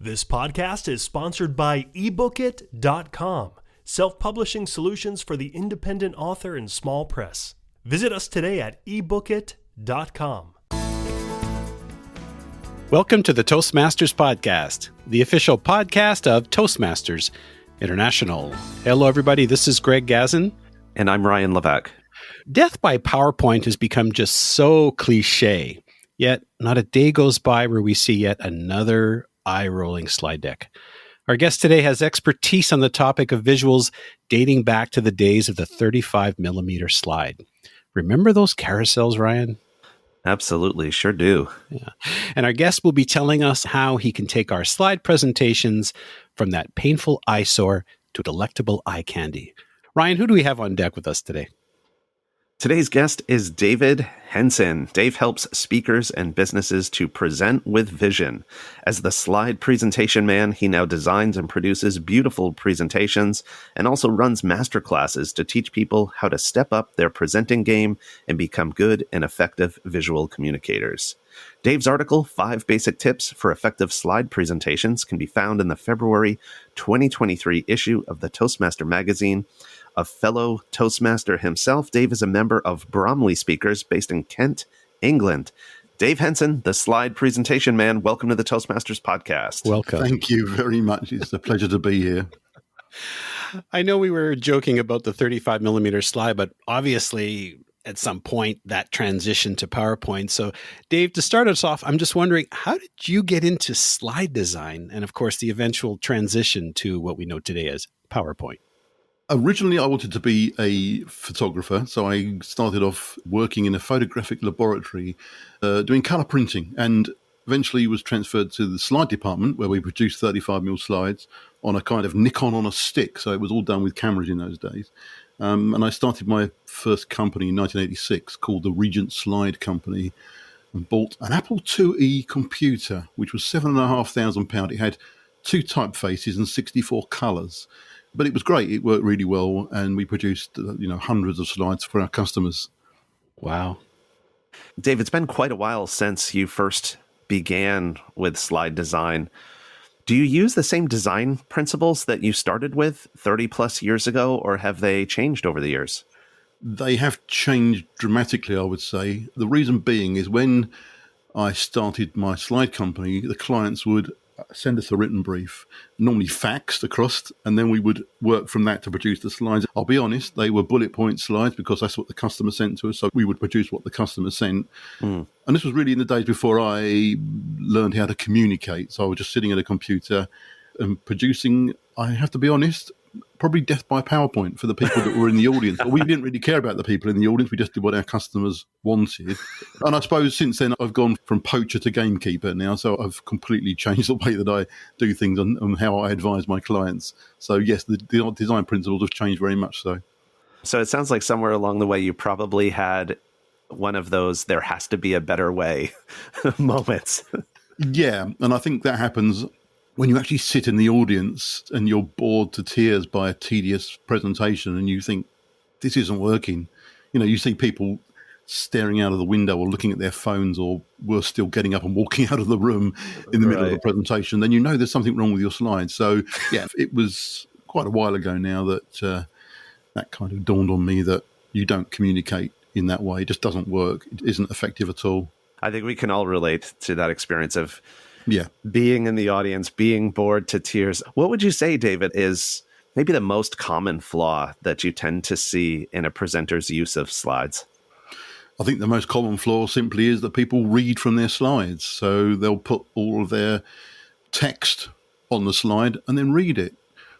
This podcast is sponsored by ebookit.com, self-publishing solutions for the independent author and small press. Visit us today at ebookit.com. Welcome to the Toastmasters Podcast, the official podcast of Toastmasters International. Hello, everybody. This is Greg Gazin. And I'm Ryan Levesque. Death by PowerPoint has become just so cliche, yet not a day goes by where we see yet another eye-rolling slide deck. Our guest today has expertise on the topic of visuals dating back to the days of the 35mm slide. Remember those carousels, Ryan? Absolutely, sure do. Yeah. And our guest will be telling us how he can take our slide presentations from that painful eyesore to delectable eye candy. Ryan, who do we have on deck with us today? Today's guest is David Henson. Dave helps speakers and businesses to present with vision. As the slide presentation man, he now designs and produces beautiful presentations and also runs masterclasses to teach people how to step up their presenting game and become good and effective visual communicators. Dave's article, 5 Basic Tips for Effective Slide Presentations, can be found in the February 2023 issue of the Toastmaster magazine. A fellow Toastmaster himself, Dave is a member of Bromley Speakers based in Kent, England. Dave Henson, the slide presentation man, welcome to the Toastmasters podcast. Welcome. Thank you very much. It's a pleasure to be here. I know we were joking about the 35mm slide, but obviously at some point that transitioned to PowerPoint. So Dave, to start us off, I'm just wondering, how did you get into slide design and of course the eventual transition to what we know today as PowerPoint? Originally, I wanted to be a photographer, so I started off working in a photographic laboratory doing colour printing, and eventually was transferred to the slide department where we produced 35mm slides on a kind of Nikon on a stick, so it was all done with cameras in those days. And I started my first company in 1986 called the Regent Slide Company and bought an Apple IIe computer, which was £7,500. It had 2 typefaces and 64 colours. But it was great. It worked really well, and we produced, hundreds of slides for our customers. Wow. Dave, it's been quite a while since you first began with slide design. Do you use the same design principles that you started with 30 plus years ago, or have they changed over the years? They have changed dramatically, I would say. The reason being is when I started my slide company, the clients would send us a written brief, normally faxed across, and then we would work from that to produce the slides. I'll be honest, they were bullet point slides because that's what the customer sent to us, so we would produce what the customer sent. And this was really in the days before I learned how to communicate, so I was just sitting at a computer and producing, I have to be honest, probably death by PowerPoint for the people that were in the audience. But we didn't really care about the people in the audience. We just did what our customers wanted. And I suppose since then, I've gone from poacher to gamekeeper now. So I've completely changed the way that I do things and how I advise my clients. So yes, the design principles have changed very much so. So it sounds like somewhere along the way, you probably had one of those there has to be a better way moments. Yeah. And I think that happens when you actually sit in the audience and you're bored to tears by a tedious presentation and you think, this isn't working. You see people staring out of the window or looking at their phones or worse still getting up and walking out of the room in the middle of a presentation, then there's something wrong with your slides. So, yeah, it was quite a while ago now that that kind of dawned on me that you don't communicate in that way. It just doesn't work. It isn't effective at all. I think we can all relate to that experience of being in the audience, being bored to tears. What would you say, David, is maybe the most common flaw that you tend to see in a presenter's use of slides? I think the most common flaw simply is that people read from their slides. So they'll put all of their text on the slide and then read it,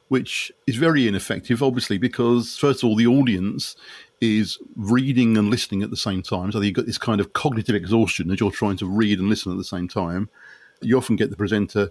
which is very ineffective, obviously, because first of all, the audience is reading and listening at the same time. So you've got this kind of cognitive exhaustion as you're trying to read and listen at the same time. You often get the presenter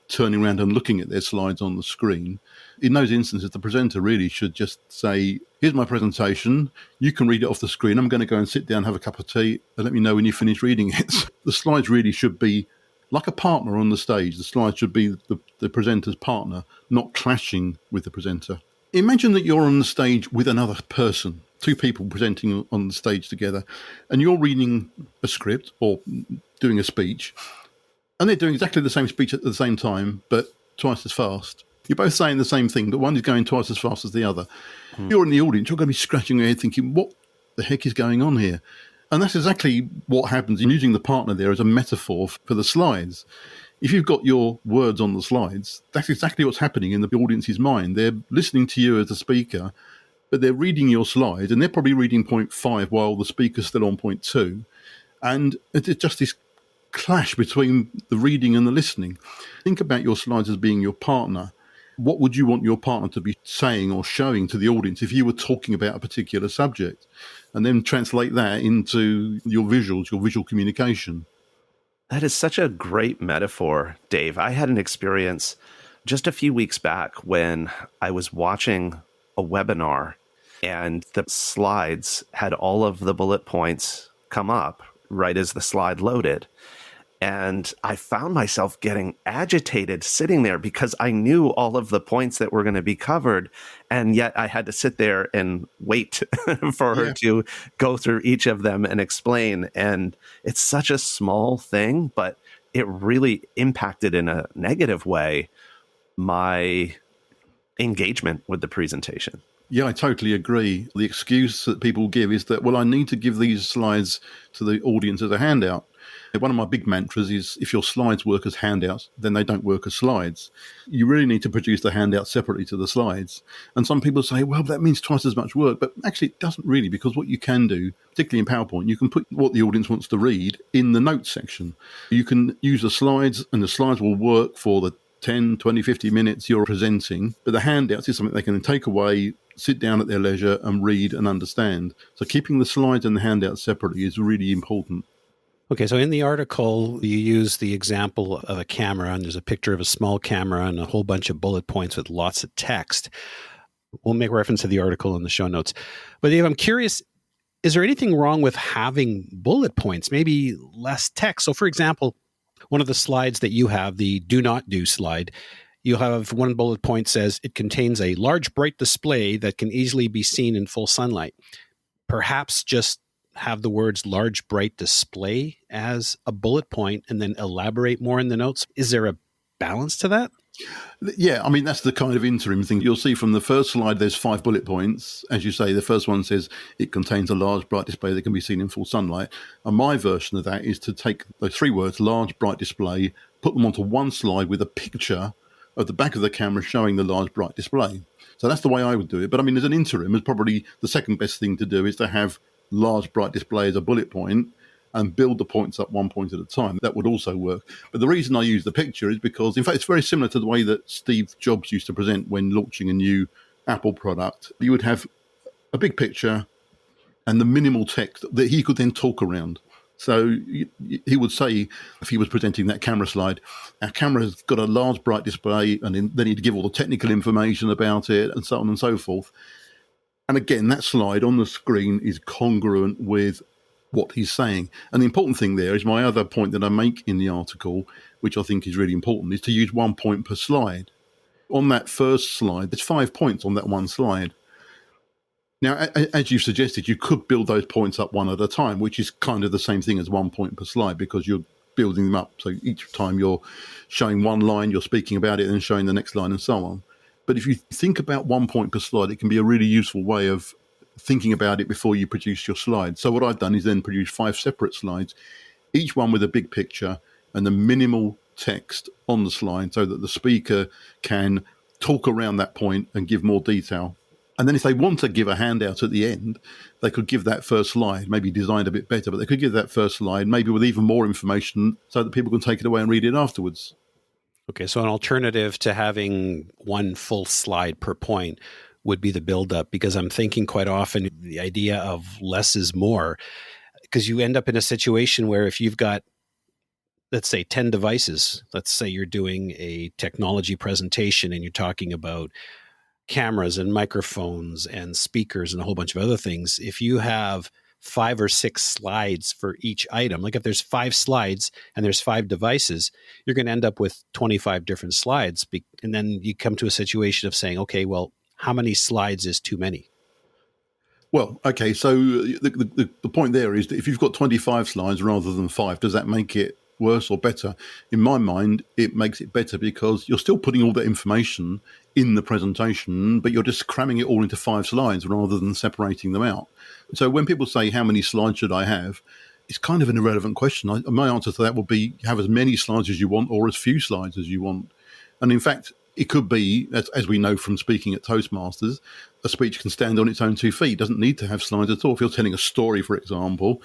turning around and looking at their slides on the screen. In those instances, the presenter really should just say, here's my presentation. You can read it off the screen. I'm going to go and sit down, have a cup of tea, and let me know when you finish reading it. The slides really should be like a partner on the stage. The slides should be the presenter's partner, not clashing with the presenter. Imagine that you're on the stage with another person, 2 people presenting on the stage together, and you're reading a script or doing a speech. and they're doing exactly the same speech at the same time, but twice as fast. You're both saying the same thing, but one is going twice as fast as the other. You're in the audience, you're going to be scratching your head thinking, what the heck is going on here? And that's exactly what happens in using the partner there as a metaphor for the slides. If you've got your words on the slides, that's exactly what's happening in the audience's mind. They're listening to you as a speaker, but they're reading your slides, and they're probably reading point 5 while the speaker's still on point 2. And it's just this clash between the reading and the listening. Think about your slides as being your partner. What would you want your partner to be saying or showing to the audience if you were talking about a particular subject? And then translate that into your visuals, your visual communication. That is such a great metaphor, Dave. I had an experience just a few weeks back when I was watching a webinar and the slides had all of the bullet points come up right as the slide loaded. And I found myself getting agitated sitting there because I knew all of the points that were going to be covered. And yet I had to sit there and wait for her to go through each of them and explain. And it's such a small thing, but it really impacted in a negative way my engagement with the presentation. Yeah, I totally agree. The excuse that people give is that, well, I need to give these slides to the audience as a handout. One of my big mantras is if your slides work as handouts, then they don't work as slides. You really need to produce the handout separately to the slides. And some people say, well, that means twice as much work. But actually, it doesn't really, because what you can do, particularly in PowerPoint, you can put what the audience wants to read in the notes section. You can use the slides, and the slides will work for the 10, 20, 50 minutes you're presenting. But the handouts is something they can take away, sit down at their leisure and read and understand. So keeping the slides and the handouts separately is really important. Okay, so in the article, you use the example of a camera, and there's a picture of a small camera and a whole bunch of bullet points with lots of text. We'll make reference to the article in the show notes. But Dave, I'm curious, is there anything wrong with having bullet points, maybe less text? So for example, one of the slides that you have, the do not do slide, you'll have one bullet point says, it contains a large bright display that can easily be seen in full sunlight. Perhaps just have the words large bright display as a bullet point and then elaborate more in the notes. Is there a balance to that? Yeah, I mean, that's the kind of interim thing. You'll see from the first slide, there's 5 bullet points. As you say, the first one says it contains a large bright display that can be seen in full sunlight. And my version of that is to take those 3 words, large bright display, put them onto one slide with a picture of the back of the camera showing the large bright display. So that's the way I would do it. But I mean, as an interim, it's probably the second best thing to do is to have large bright display as a bullet point and build the points up one point at a time. That would also work. But the reason I use the picture is because, in fact, it's very similar to the way that Steve Jobs used to present when launching a new Apple product. You would have a big picture and the minimal text that he could then talk around. So he would say, if he was presenting that camera slide, our camera has got a large bright display, and then he'd give all the technical information about it and so on and so forth. And again, that slide on the screen is congruent with what he's saying. And the important thing there is my other point that I make in the article, which I think is really important, is to use 1 point per slide. On that first slide, there's 5 points on that one slide. Now, as you suggested, you could build those points up one at a time, which is kind of the same thing as 1 point per slide because you're building them up. So each time you're showing one line, you're speaking about it and showing the next line and so on. But if you think about 1 point per slide, it can be a really useful way of thinking about it before you produce your slide. So what I've done is then produce 5 separate slides, each one with a big picture and the minimal text on the slide so that the speaker can talk around that point and give more detail. And then if they want to give a handout at the end, they could give that first slide, maybe designed a bit better, but they could give that first slide, maybe with even more information so that people can take it away and read it afterwards. Okay, so an alternative to having one full slide per point would be the build-up, because I'm thinking quite often the idea of less is more, because you end up in a situation where if you've got, let's say, 10 devices, let's say you're doing a technology presentation and you're talking about cameras and microphones and speakers and a whole bunch of other things, if you have 5 or 6 slides for each item, like if there's 5 slides and there's 5 devices, you're going to end up with 25 different slides. And then you come to a situation of saying, okay, well, how many slides is too many? Well, okay, so the point there is that if you've got 25 slides rather than 5, does that make it worse or better. In my mind, it makes it better because you're still putting all that information in the presentation, but you're just cramming it all into 5 slides rather than separating them out. So when people say, how many slides should I have? It's kind of an irrelevant question. My answer to that would be have as many slides as you want or as few slides as you want. And in fact, it could be, as we know from speaking at Toastmasters, a speech can stand on its own 2 feet. It doesn't need to have slides at all. If you're telling a story, for example,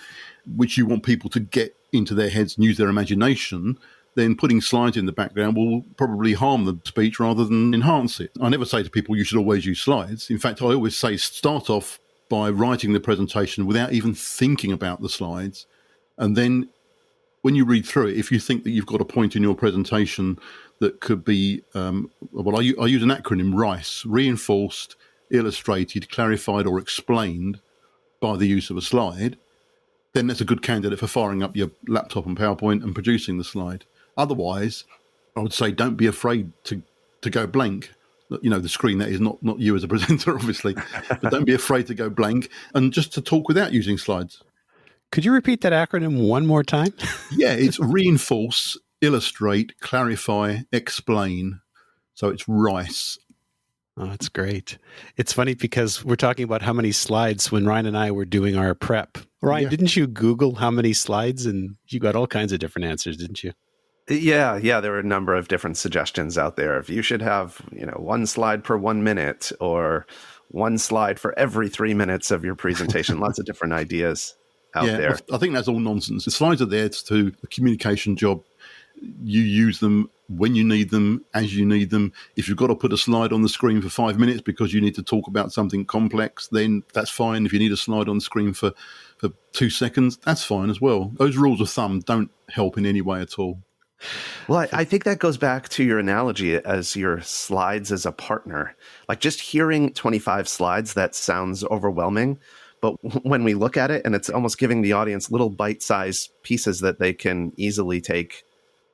which you want people to get into their heads and use their imagination, then putting slides in the background will probably harm the speech rather than enhance it. I never say to people you should always use slides. In fact, I always say start off by writing the presentation without even thinking about the slides. And then when you read through it, if you think that you've got a point in your presentation that could be, I use an acronym, RICE, reinforced, illustrated, clarified, or explained by the use of a slide, then that's a good candidate for firing up your laptop and PowerPoint and producing the slide. Otherwise, I would say don't be afraid to go blank. You know, the screen, that is not you as a presenter, obviously, but don't be afraid to go blank and just to talk without using slides. Could you repeat that acronym one more time? Yeah, it's reinforce, illustrate, clarify, explain. So it's RICE. Oh, that's great. It's funny because we're talking about how many slides when Ryan and I were doing our prep. Ryan, didn't you Google how many slides? And you got all kinds of different answers, didn't you? Yeah, there were a number of different suggestions out there. If you should have, 1 slide per 1 minute or 1 slide for every 3 minutes of your presentation, lots of different ideas out there. I think that's all nonsense. The slides are there to do a communication job. You use them when you need them, as you need them. If you've got to put a slide on the screen for 5 minutes because you need to talk about something complex, then that's fine. If you need a slide on the screen for 2 seconds, that's fine as well. Those rules of thumb don't help in any way at all. Well, I think that goes back to your analogy as your slides as a partner. Like just hearing 25 slides, that sounds overwhelming. But when we look at it, and it's almost giving the audience little bite-sized pieces that they can easily take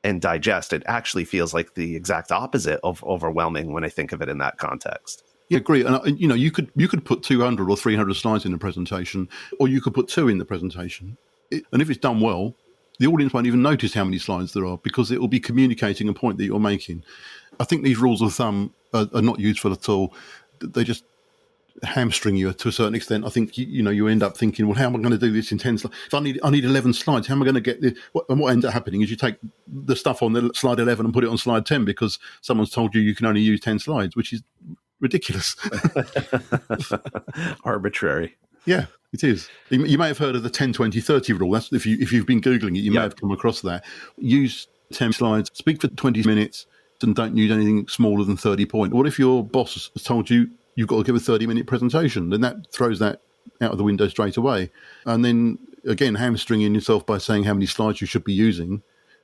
and digest, it actually feels like the exact opposite of overwhelming when I think of it in that context. Yeah, agree. And you could put 200 or 300 slides in the presentation, or you could put 2 in the presentation. And if it's done well, the audience won't even notice how many slides there are because it will be communicating a point that you're making. I think these rules of thumb are not useful at all. They just hamstring you to a certain extent. I think you end up thinking, well, how am I going to do this in 10 slides? If I need 11 slides, how am I going to get this? And what ends up happening is you take the stuff on the slide 11 and put it on slide 10 because someone's told you can only use 10 slides, which is ridiculous. Arbitrary. Yeah, it is. You may have heard of the 10-20-30 rule. That's if you've been Googling it, you may have come across that. Use 10 slides, speak for 20 minutes, and don't use anything smaller than 30 points. What if your boss has told you you've got to give a 30-minute presentation? Then that throws that out of the window straight away. And then, again, hamstringing yourself by saying how many slides you should be using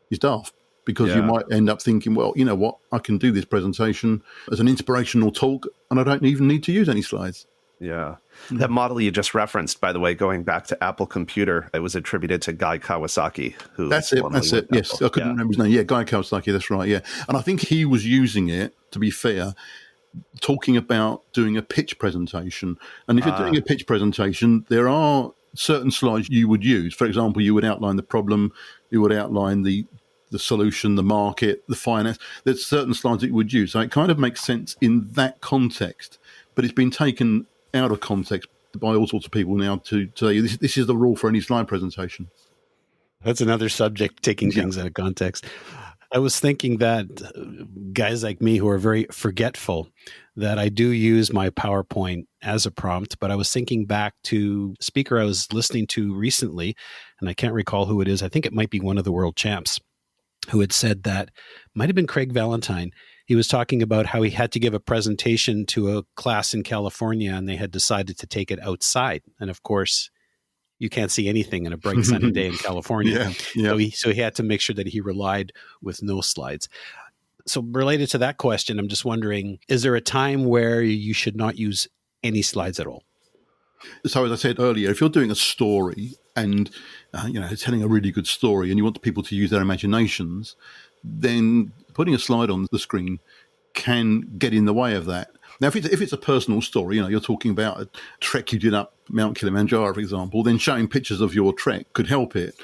is daft. Because you might end up thinking, well, you know what, I can do this presentation as an inspirational talk, and I don't even need to use any slides. Yeah. That model you just referenced, by the way, going back to Apple Computer, it was attributed to Guy Kawasaki. That's it. Yes, I couldn't remember his name. Yeah, Guy Kawasaki, that's right, yeah. And I think he was using it, to be fair, talking about doing a pitch presentation. And if you're doing a pitch presentation, there are certain slides you would use. For example, you would outline the problem, you would outline the solution, the market, the finance. There's certain slides that you would use. So it kind of makes sense in that context, but it's been taken out of context by all sorts of people now to say this is the rule for any slide presentation. That's another subject, taking things out of context. I was thinking that guys like me who are very forgetful, that I do use my PowerPoint as a prompt, but I was thinking back to a speaker I was listening to recently, and I can't recall who it is. I think it might be one of the world champs who had said that, might have been Craig Valentine. He was talking about how he had to give a presentation to a class in California and they had decided to take it outside. And of course, you can't see anything in a bright sunny day in California. So he had to make sure that he relied with no slides. So related to that question, I'm just wondering, is there a time where you should not use any slides at all? So as I said earlier, if you're doing a story and telling a really good story and you want people to use their imaginations, then putting a slide on the screen can get in the way of that. Now, if it's a personal story, you're talking about a trek you did up Mount Kilimanjaro, for example, then showing pictures of your trek could help it.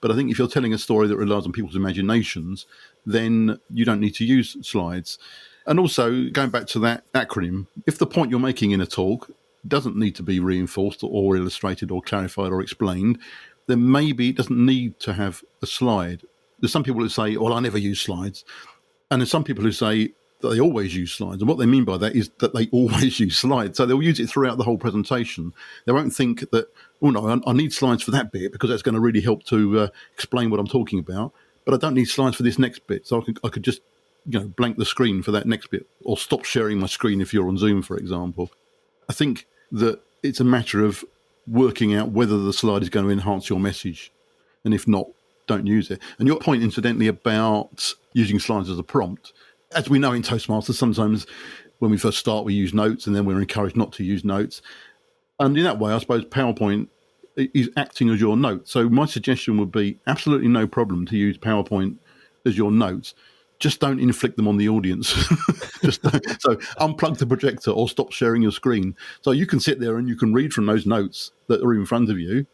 But I think if you're telling a story that relies on people's imaginations, then you don't need to use slides. And also, going back to that acronym, if the point you're making in a talk doesn't need to be reinforced or illustrated or clarified or explained, then maybe it doesn't need to have a slide. There's some people who say, well, I never use slides. And there's some people who say that they always use slides. And what they mean by that is that they always use slides. So they'll use it throughout the whole presentation. They won't think that, oh, no, I need slides for that bit because that's going to really help to explain what I'm talking about. But I don't need slides for this next bit. So I could just blank the screen for that next bit, or stop sharing my screen if you're on Zoom, for example. I think that it's a matter of working out whether the slide is going to enhance your message. And if not, don't use it. And your point, incidentally, about using slides as a prompt, as we know in Toastmasters, sometimes when we first start, we use notes and then we're encouraged not to use notes. And in that way, I suppose PowerPoint is acting as your note. So my suggestion would be absolutely no problem to use PowerPoint as your notes. Just don't inflict them on the audience. So unplug the projector or stop sharing your screen. So you can sit there and you can read from those notes that are in front of you.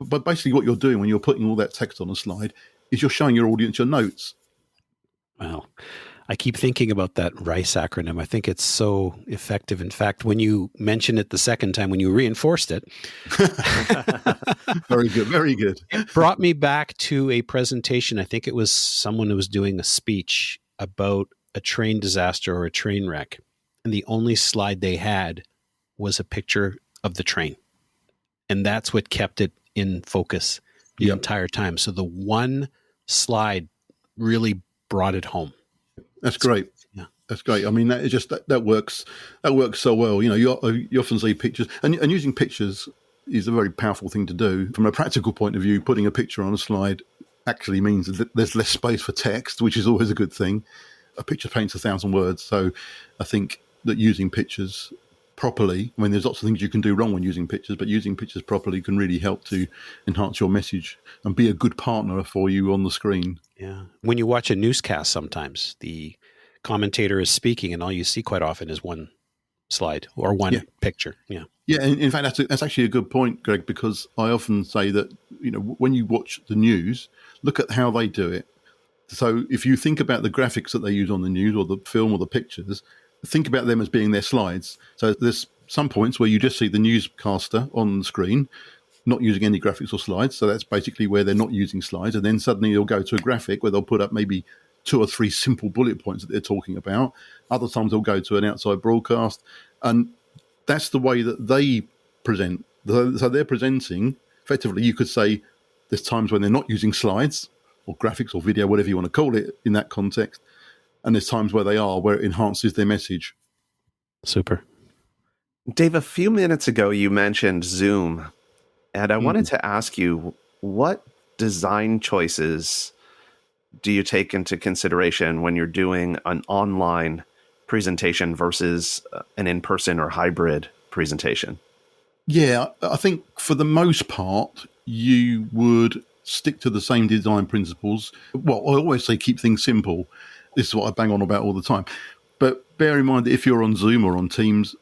But basically what you're doing when you're putting all that text on a slide is you're showing your audience your notes. Well, I keep thinking about that RICE acronym. I think it's so effective. In fact, when you mentioned it the second time, when you reinforced it. Very good, very good. It brought me back to a presentation. I think it was someone who was doing a speech about a train disaster or a train wreck. And the only slide they had was a picture of the train. And that's what kept it in focus the entire time. So the one slide really brought it home. That's great. Yeah, that's great. I mean, that is just that works. That works so well. You often see pictures, and using pictures is a very powerful thing to do. From a practical point of view, putting a picture on a slide actually means that there's less space for text, which is always a good thing. A picture paints 1,000 words. So I think that using pictures properly, I mean, there's lots of things you can do wrong when using pictures, but using pictures properly can really help to enhance your message and be a good partner for you on the screen. Yeah. When you watch a newscast, sometimes the commentator is speaking and all you see quite often is one slide or one picture. Yeah. Yeah. And in fact, that's actually a good point, Greg, because I often say that, when you watch the news, look at how they do it. So if you think about the graphics that they use on the news or the film or the pictures, think about them as being their slides. So there's some points where you just see the newscaster on the screen, not using any graphics or slides. So that's basically where they're not using slides. And then suddenly you'll go to a graphic where they'll put up maybe 2 or 3 simple bullet points that they're talking about. Other times they'll go to an outside broadcast. And that's the way that they present. So they're presenting, effectively, you could say there's times when they're not using slides or graphics or video, whatever you want to call it in that context. And there's times where they are, where it enhances their message. Super. Dave, a few minutes ago, you mentioned Zoom. And I wanted to ask you, what design choices do you take into consideration when you're doing an online presentation versus an in-person or hybrid presentation? Yeah, I think for the most part, you would stick to the same design principles. Well, I always say keep things simple. This is what I bang on about all the time. But bear in mind that if you're on Zoom or on Teams,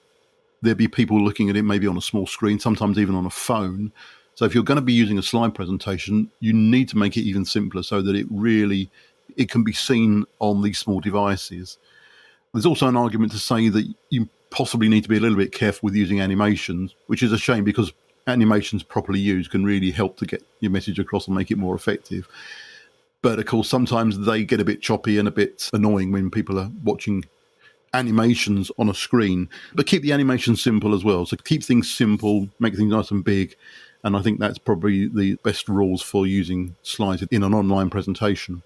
there'll be people looking at it maybe on a small screen, sometimes even on a phone. So if you're going to be using a slide presentation, you need to make it even simpler so that it can be seen on these small devices. There's also an argument to say that you possibly need to be a little bit careful with using animations, which is a shame because animations properly used can really help to get your message across and make it more effective. But of course, sometimes they get a bit choppy and a bit annoying when people are watching animations on a screen. But keep the animations simple as well. So keep things simple, make things nice and big. And I think that's probably the best rules for using slides in an online presentation.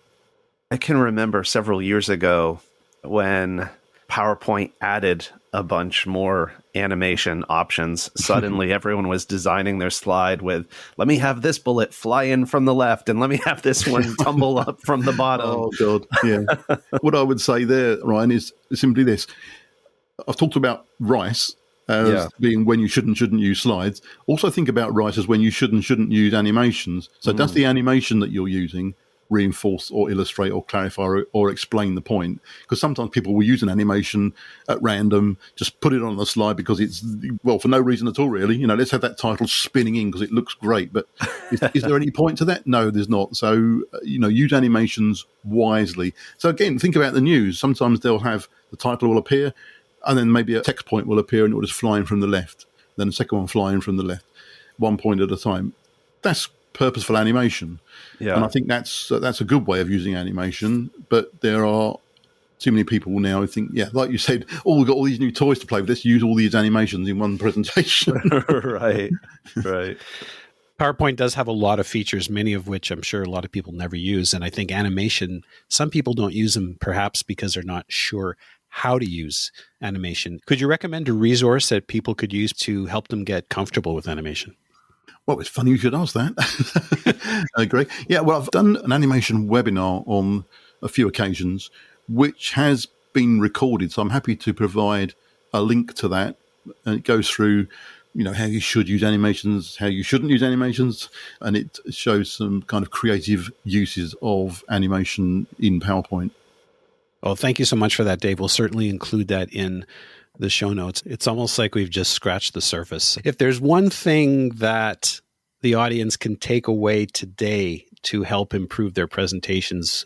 I can remember several years ago when PowerPoint added a bunch more animation options. Suddenly everyone was designing their slide with, let me have this bullet fly in from the left and let me have this one tumble up from the bottom. Oh, God. Yeah. What I would say there, Ryan, is simply this. I've talked about RICE as being when you shouldn't use slides. Also think about RICE as when you shouldn't use animations. So does the animation that you're using reinforce or illustrate or clarify or explain the point. Because sometimes people will use an animation at random, just put it on the slide because it's, well, for no reason at all, really. You know, let's have that title spinning in because it looks great. But is there any point to that? No, there's not. So, you know, use animations wisely. So again, think about the news. Sometimes they'll have the title will appear and then maybe a text point will appear and it will just fly in from the left. Then the second one fly in from the left, one point at a time. That's purposeful animation. Yeah. And I think that's a good way of using animation. But there are too many people now who think, yeah, like you said, oh, we've got all these new toys to play with. Let's use all these animations in one presentation. Right. PowerPoint does have a lot of features, many of which I'm sure a lot of people never use. And I think animation, some people don't use them perhaps because they're not sure how to use animation. Could you recommend a resource that people could use to help them get comfortable with animation? Well, it's funny you should ask that. I agree. Yeah, well, I've done an animation webinar on a few occasions, which has been recorded. So I'm happy to provide a link to that. And it goes through, you know, how you should use animations, how you shouldn't use animations. And it shows some kind of creative uses of animation in PowerPoint. Well, thank you so much for that, Dave. We'll certainly include that in the show notes. It's almost like we've just scratched the surface. If there's one thing that the audience can take away today to help improve their presentations,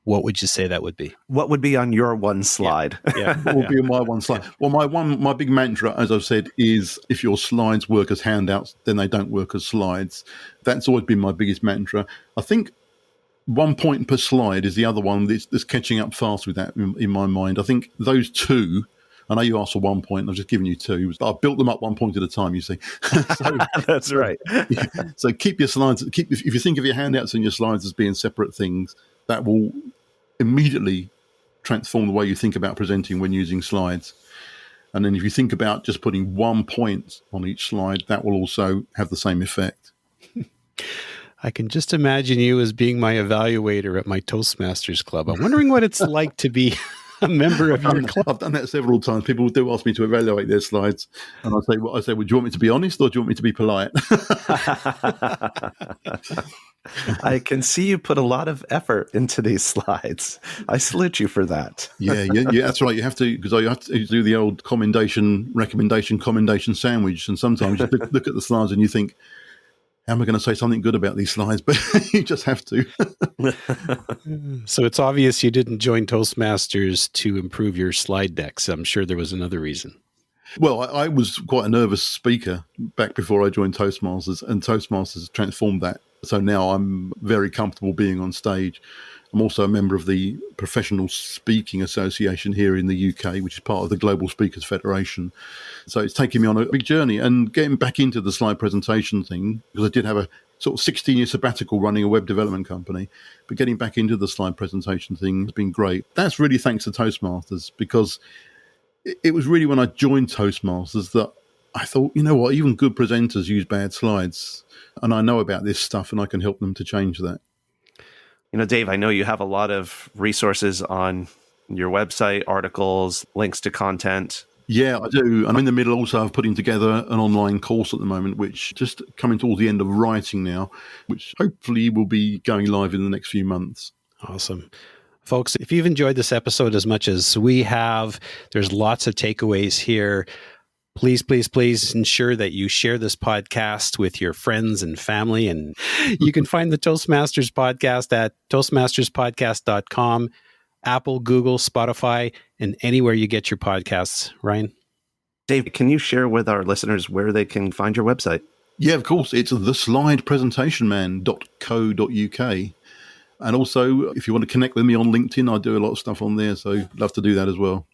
what would you say that would be? What would be on your one slide? Yeah. What would be on my one slide? Well, my big mantra, as I've said, is if your slides work as handouts, then they don't work as slides. That's always been my biggest mantra. I think 1 point per slide is the other one that's catching up fast with that in my mind. I think those two, I know you asked for 1 point, I've just given you two, but I've built them up 1 point at a time, you see. So, That's right. yeah. So keep your slides, if you think of your handouts and your slides as being separate things, that will immediately transform the way you think about presenting when using slides. And then if you think about just putting 1 point on each slide, that will also have the same effect. I can just imagine you as being my evaluator at my Toastmasters club. I'm wondering what it's like to be a member of your club. I've done that several times. People do ask me to evaluate their slides, and I say, well, do you want me to be honest or do you want me to be polite? I can see you put a lot of effort into these slides. I salute you for that. Yeah, that's right. You have to, because I have to do the old commendation sandwich, and sometimes you look at the slides and you think, how am I going to say something good about these slides? But you just have to. So it's obvious you didn't join Toastmasters to improve your slide decks. I'm sure there was another reason. Well, I was quite a nervous speaker back before I joined Toastmasters, and Toastmasters transformed that. So now I'm very comfortable being on stage. I'm also a member of the Professional Speaking Association here in the UK, which is part of the Global Speakers Federation. So it's taken me on a big journey, and getting back into the slide presentation thing, because I did have a sort of 16-year sabbatical running a web development company, but getting back into the slide presentation thing has been great. That's really thanks to Toastmasters, because it was really when I joined Toastmasters that I thought, you know what, even good presenters use bad slides, and I know about this stuff and I can help them to change that. You know, Dave, I know you have a lot of resources on your website, articles, links to content. Yeah, I do. I'm in the middle also of putting together an online course at the moment, which just coming towards the end of writing now, which hopefully will be going live in the next few months. Awesome. Folks, if you've enjoyed this episode as much as we have, there's lots of takeaways here. Please, please, please ensure that you share this podcast with your friends and family. And you can find the Toastmasters podcast at toastmasterspodcast.com, Apple, Google, Spotify, and anywhere you get your podcasts. Ryan? Dave, can you share with our listeners where they can find your website? Yeah, of course. It's theslidepresentationman.co.uk. And also, if you want to connect with me on LinkedIn, I do a lot of stuff on there. So love to do that as well.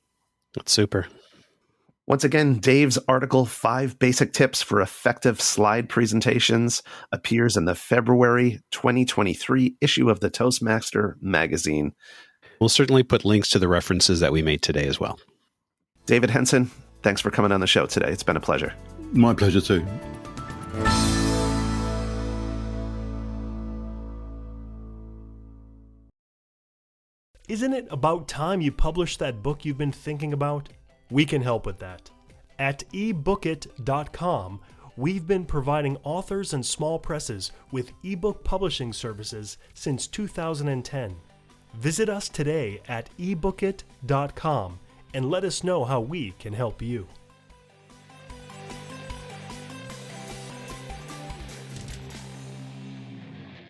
That's super. Once again, Dave's article, 5 Basic Tips for Effective Slide Presentations, appears in the February 2023 issue of the Toastmaster magazine. We'll certainly put links to the references that we made today as well. David Henson, thanks for coming on the show today. It's been a pleasure. My pleasure too. Isn't it about time you published that book you've been thinking about? We can help with that. At ebookit.com, We've been providing authors and small presses with ebook publishing services since 2010. Visit us today at ebookit.com and let us know how we can help you.